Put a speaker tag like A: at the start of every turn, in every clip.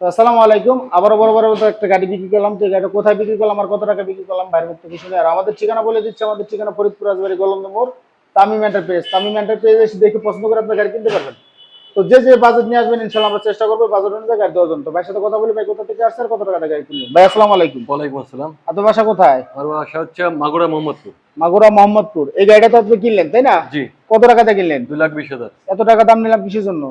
A: তো আসসালামু আলাইকুম। আবারও বড় বড় একটা গাড়ি বিক্রি করলাম। তো এই গাড়িটা কোথায় বিক্রি করলাম আর কত টাকা বিক্রি করলাম বাইরের মুখ থেকে শুনে। আর আমাদের ঠিকানা বলে দিচ্ছি, আমাদের ঠিকানা ফরিদপুর রাজবাড়ী গোলন্দ মোড়, তামিম এন্টারপ্রাইজ। তামিম এন্টারপ্রাইজ এসে দেখে পছন্দ করে আপনার গাড়ি কিনতে পারবেন। তো যে যে বাজেট নিয়ে আসবেন ইনশাল্লাহ আমরা চেষ্টা করবো বাজেট অনুযায়ী গাড়ি দেওয়ার জন্য। তো ভাইয়ের সাথে কথা বলি, ভাই কোথা থেকে আসছে আর কত টাকা গাড়ি কিনলেন। ভাই আসসালামু আলাইকুম।
B: ওয়ালাইকুম আসসালাম।
A: আপনার বাসা কোথায়?
B: আমার বাসা হচ্ছে মাগুরা মোহাম্মদপুর।
A: মাগুরা মোহাম্মদপুর। এই গাড়িটা তো আপনি কিনলেন তাই না?
B: জি।
A: কত টাকাতে কিনলেন?
B: 2,20,000।
A: এত টাকা দাম নিলাম কিসের জন্য?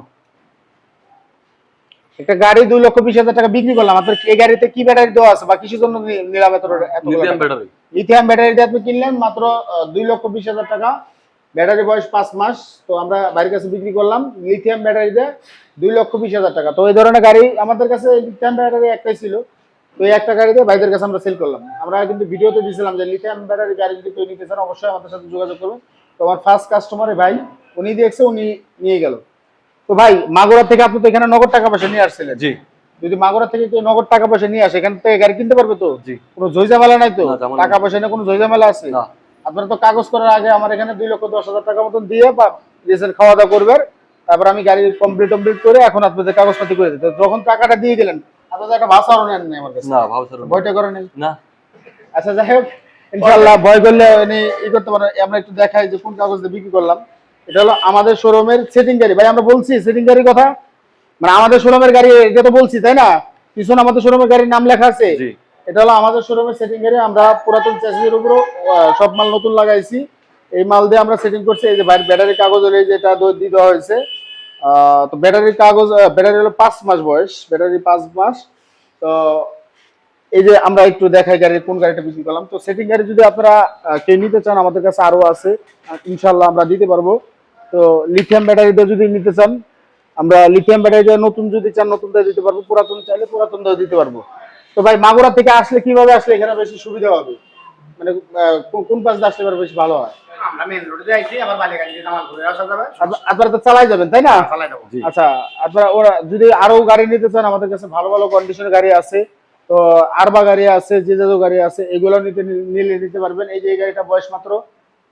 A: একটা গাড়ি 2,20,000 টাকা বিক্রি করলাম, আপনার এই গাড়িতে কি ব্যাটারি দেওয়া আছে বা কিসের জন্য নিলাম এত
B: লিথিয়াম ব্যাটারি।
A: লিথিয়াম ব্যাটারি দিয়ে আপনি কিনলেন মাত্র 2,20,000 টাকা। ব্যাটারি বয়স 5 মাস। তো আমরা বাড়ির কাছে বিক্রি করলাম লিথিয়াম ব্যাটারি দিয়ে 2,20,000 টাকা। তো এই ধরনের গাড়ি আমাদের কাছে লিথিয়াম ব্যাটারি একটাই ছিল। তো এই একটা গাড়িতে ভাইদের কাছে আমরা সেল করলাম। আমরা কিন্তু ভিডিওতে দিয়েছিলাম যে লিথিয়াম ব্যাটারি গাড়ি যদি কেউ নিতে চান অবশ্যই আমাদের সাথে যোগাযোগ করবেন। তো আমার ফার্স্ট কাস্টমারে ভাই উনি দেখছে, উনি নিয়ে গেল। তো ভাই মাগুরা থেকে আপনি তো এখানে নগদ টাকা পয়সা নিয়ে আসছিলেন।
B: জি।
A: যদি মাগুরা থেকে কেউ নগদ টাকা পয়সা নিয়ে আসে এখান থেকে গাড়ি কিনতে পারবে তো?
B: জি।
A: কোনো ঝামেলা নাই তো?
B: না, ঝামেলা
A: টাকা পয়সা নিয়ে কোনো ঝামেলা আছে?
B: না।
A: আপনারা তো কাগজ করার আগে আমার এখানে 2,10,000 টাকা মতন দিয়ে দিয়েছেন, খাওয়া দাওয়া করবেন। তারপর আমি গাড়ি কমপ্লিট করে এখন আপনাদের কাগজপাতি করে দিতে, যখন টাকাটা দিয়ে দিলেন আপনাদের একটা ভাষাও নেন নাই আমার কাছে।
B: না, ভাবছেন
A: ভয়টা করে নেই
B: না।
A: আচ্ছা যাই হোক, ইনশাআল্লাহ ভয় করলে ই করতে পারেন। আমরা একটু দেখাই যে কোন কাগজ দিয়ে বিক্রি করলাম। এটা হলো আমাদের শোরুমের সেটিং গাড়ি। ভাই আমরা বলছি সেটিং গাড়ির কথা, মানে আমাদের শোরুমের গাড়ি এটা তো বলছি তাই না? পিছনে আমাদের শোরুমের গাড়ির নাম লেখা আছে।
B: জি।
A: এটা হলো আমাদের শোরুমের সেটিং গাড়ি। আমরা পুরাতন চ্যাসিসের উপর সব মাল নতুন লাগাইছি। এই মাল দিয়ে আমরা সেটিং করছি। এই যে ব্যাটারি কাগজ হলে যেটা দিয়ে দেওয়া হয়েছে। তো ব্যাটারির কাগজ, ব্যাটারি হলো 5 মাস বয়স, ব্যাটারি 5 মাস। তো এই যে আমরা একটু দেখাই গাড়ির কোন গাড়িটা বিক্রি করলাম। তো সেটিং গাড়ি যদি আপনারা কেউ নিতে চান আমাদের কাছে আরো আছে, ইনশাল্লাহ আমরা দিতে পারবো। তো লিথিয়াম ব্যাটারি দিয়ে যদি নিতে চান আমরা লিথিয়াম ব্যাটারি দিয়ে, নতুন যদি চান নতুন দিয়ে দিতে পারবো, পুরাতন চাইলে পুরাতন দিয়ে দিতে পারবো। তো ভাই মাগুরা থেকে আসলে কিভাবে আসলে এখানে বেশি সুবিধা হবে, মানে কোন পাশ দিয়ে আসলে এবার বেশি ভালো হয়?
C: আমরা মেইন রোডে আইছি, আবার বালিয়াকান্দি দিয়ে আমার ঘুরে আসা যাবে।
A: আপনারা তো চালাই যাবেন তাই না?
C: চালাই যাবো।
B: জি।
A: আচ্ছা, আপনারা ওরা যদি আরো গাড়ি নিতে চান আমাদের কাছে ভালো ভালো কন্ডিশনের গাড়ি আছে। তো আরবা গাড়ি আছে, যে গাড়ি আছে এগুলো নিতে পারবেন। এই যে এই গাড়িটা বয়স মাত্র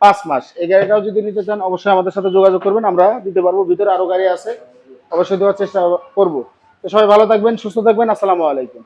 A: 5 মাস। এই গাড়িটাও যদি নিতে চান অবশ্যই আমাদের সাথে যোগাযোগ করবেন, আমরা দিতে পারবো। ভিতরে আরো গাড়ি আছে, অবশ্যই দেওয়ার চেষ্টা করবো। তো সবাই ভালো থাকবেন, সুস্থ থাকবেন। আসসালামু আলাইকুম।